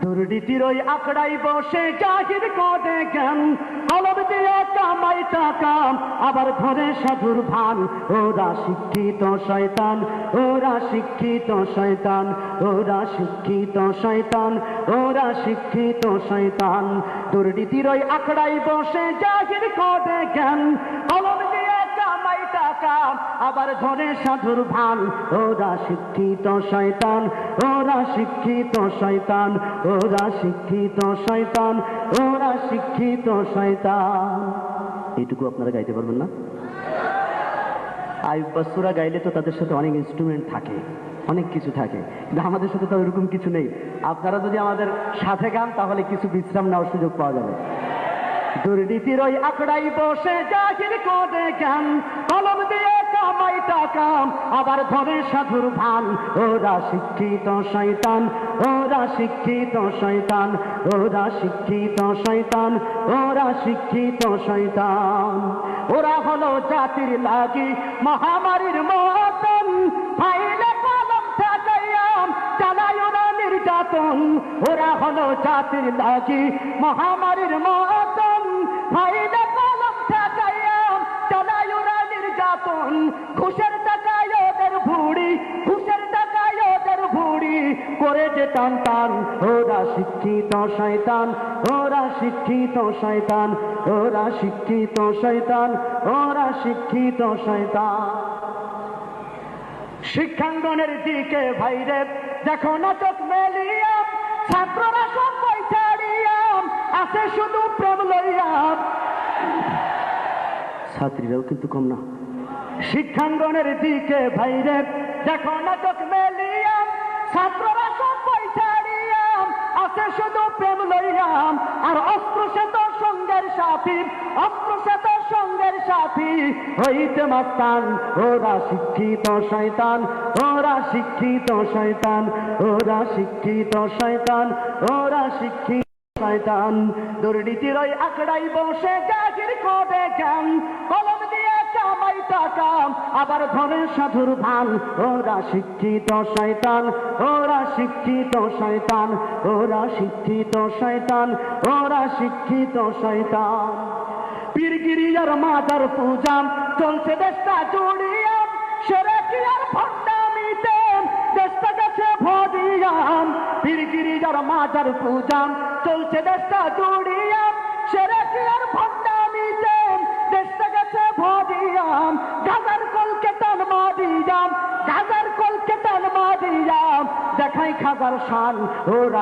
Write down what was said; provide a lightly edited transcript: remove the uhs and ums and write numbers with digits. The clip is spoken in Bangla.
দুর্নীতির ওই আখড়াই বসে জাহির করে জ্ঞান, কলম দিয়ে কামাই টাকা আবার ধরে সাধুর ভান। ওরা শিক্ষিত শয়তান, ওরা শিক্ষিত শয়তান, ওরা শিক্ষিত শয়তান, ওরা শিক্ষিত শয়তান। দুর্নীতির ওই আখড়াই বসে জাহির করে জ্ঞান, কলম দিয়ে কামাই টাকা আবার ধরে সাধুর ভান। ওরা শিক্ষিত শয়তান, ওরা শিক্ষিত শয়তান, ওরা শিক্ষিত শয়তান, ওরা শিক্ষিত শয়তান। এইটুকু আপনারা গাইতে পারবেন না? আইয়ুব বা সূরা গাইলে তো তাদের সাথে অনেক ইনস্ট্রুমেন্ট থাকে, অনেক কিছু থাকে, কিন্তু আমাদের সাথে তো এরকম কিছু নেই। আপনারা যদি আমাদের সাথে গান তাহলে কিছু বিশ্রাম নেওয়ার সুযোগ পাওয়া যাবে। দুর্নীতির ওই আখড়াই বসে জাহির করে জ্ঞান, কলম দিয়ে কামাই টাকা আবার ধরে সাধুর ভান। ওরা শিক্ষিত শয়তান, ওরা শিক্ষিত শয়তান, ওরা শিক্ষিত শয়তান, ওরা শিক্ষিত শয়তান। ওরা হলো জাতির লাগি মহামারীর মতন, ফাইলে কলম ঠেকাইয়া চালায় ওরা নির্যাতন। ওরা হলো জাতির লাগি মহামারীর মতন, ফাইলে কলম ঠেকাইয়া চালায় ওরা নির্যাতন। ঘুষের টাকায় ওদের ভুড়ি, ঘুষের টাকায় ওদের ভুড়ি করে যে টান টান। ওরা শিক্ষিত শয়তান, ওরা শিক্ষিত শয়তান, ওরা শিক্ষিত শয়তান, ওরা শিক্ষিত শয়তান। শিক্ষাঙ্গনের দিকে ভাইরে দেখো না চোখ মেলিয়া, ছাত্ররা সব বই ছাড়িয়া আছে শুধু প্রেম লইয়া। ছাত্রীরাও কিন্তু কম না। শিক্ষাঙ্গনের দিকে ভাইরে দেখো না চোখ মেলিয়া, ছাত্ররা সব বই ছাড়িয়া আছে শুধু প্রেম লইয়া। আর অস্ত্র সে তোর সঙ্গের সাথী, অস্ত্র সে তোর সঙ্গের সাথী হইতে মাস্তান। ওরা শিক্ষিত শয়তান, ওরা শিক্ষিত শয়তান, ওরা শিক্ষিত শয়তান, ওরা শিক্ষিত শয়তান। দুর্নীতির ওই আখড়াই বসে জাহির করে জ্ঞান, কলম দিয়ে কামাই টাকা আবার ধরে সাধুর ভান। ওরা শিক্ষিত শয়তান, ওরা শিক্ষিত শয়তান, ওরা শিক্ষিত শয়তান, ওরা শিক্ষিত শয়তান। পীরগিরিয়ার মাজার পূজা চলছে দেশটা জুড়িয়া, সেরে কি আর ভণ্ডামিতে দেশটা গেছে ভরিয়া। পীরগিরিয়ার মাজার পূজা চলছে দেশটা জুড়িয়া, সেরে কি আর ভণ্ডামিতে দেশটা গেছে ভরিয়া। গাজার কলকে টান মারিয়া, গাজার কলকে টান মারিয়া দেখাই খাজার শান। ওরা